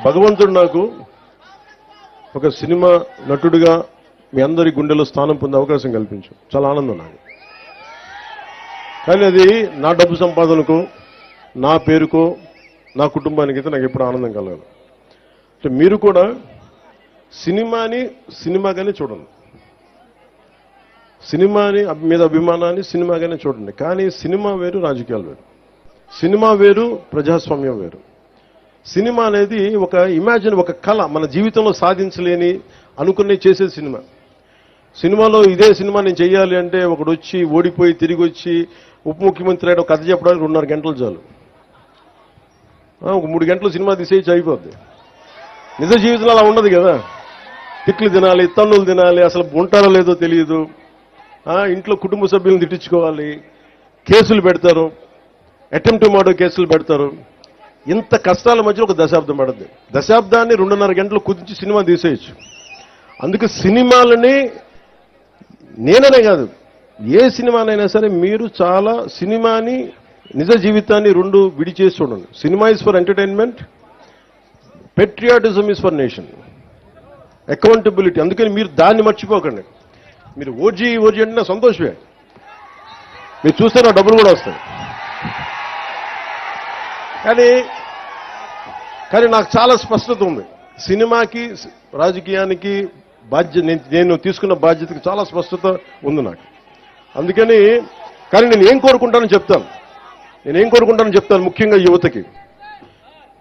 భగవంతుడు నాకు ఒక సినిమా నటుడిగా మీ అందరి గుండెలో స్థానం పొందే అవకాశం కల్పించు. చాలా ఆనందం నాకు. కానీ అది నా డబ్బు సంపాదనకు, నా పేరుకో, నా కుటుంబానికి అయితే నాకు ఎప్పుడు ఆనందం కలగాలి. అంటే మీరు కూడా సినిమాని సినిమాగానే చూడండి, సినిమాని మీద అభిమానాన్ని సినిమాగానే చూడండి. కానీ సినిమా వేరు, రాజకీయాలు వేరు. సినిమా వేరు, ప్రజాస్వామ్యం వేరు. సినిమా అనేది ఒక ఇమాజిన్, ఒక కళ, మన జీవితంలో సాధించలేని అనుకునే చేసే సినిమా. సినిమాలో ఇదే సినిమా నేను చెయ్యాలి అంటే ఒకడు వచ్చి ఓడిపోయి తిరిగి వచ్చి ఉప ముఖ్యమంత్రి అయితే కథ చెప్పడానికి 2.5 గంటలు చాలు. ఒక 3 గంటలు సినిమా తీసేసి అయిపోద్ది. నిజ జీవితంలో అలా ఉండదు కదా. తిట్లు తినాలి, తన్నులు తినాలి, అసలు ఉంటారో లేదో తెలియదు. ఇంట్లో కుటుంబ సభ్యులను తిట్టించుకోవాలి, కేసులు పెడతారు, అటెంప్ట్ మర్డర్ కేసులు పెడతారు. ఇంత కష్టాల మధ్య ఒక దశాబ్దం పడుతుంది. దశాబ్దాన్ని 2.5 గంటలు కుదించి సినిమా తీసేయచ్చు. అందుకే సినిమాలని నేననే కాదు, ఏ సినిమానైనా సరే మీరు చాలా సినిమాని నిజ జీవితాన్ని 2 విడిచేసి చూడండి. Cinema is for entertainment, patriotism is for nation, accountability. అందుకని మీరు దాన్ని మర్చిపోకండి. మీరు ఓజీ అంటే నా సంతోషమే, మీరు చూస్తే నా డబ్బులు కూడా వస్తాయి. కానీ నాకు చాలా స్పష్టత ఉంది. సినిమాకి, రాజకీయానికి నేను తీసుకున్న బాధ్యతకి చాలా స్పష్టత ఉంది నాకు. అందుకని కానీ నేను ఏం కోరుకుంటానని చెప్తాను. ముఖ్యంగా యువతకి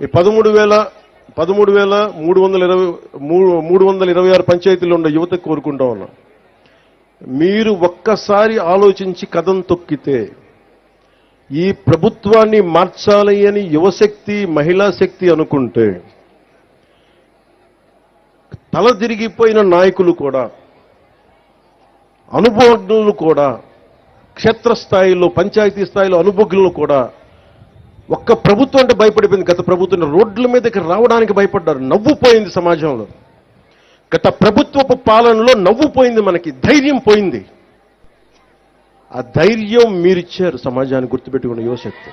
ఈ 13,326 పంచాయతీల్లో ఉన్న యువతకు కోరుకుంటా ఉన్నా, మీరు ఒక్కసారి ఆలోచించి కదం తొక్కితే ఈ ప్రభుత్వాన్ని మార్చాలి అని యువశక్తి, మహిళా శక్తి అనుకుంటే తల తిరిగిపోయిన నాయకులు కూడా, అనుభవజ్ఞులు కూడా, క్షేత్రస్థాయిలో పంచాయతీ స్థాయిలో అనుభవజ్ఞులు కూడా ఒక్క ప్రభుత్వం అంటే భయపడిపోయింది. గత ప్రభుత్వం రోడ్ల మీదకి రావడానికి భయపడ్డారు. నవ్వుపోయింది సమాజంలో. గత ప్రభుత్వపు పాలనలో నవ్వుపోయింది, మనకి ధైర్యం పోయింది. ఆ ధైర్యం మీరిచ్చారు సమాజాన్ని. గుర్తుపెట్టుకున్న యువశక్తి.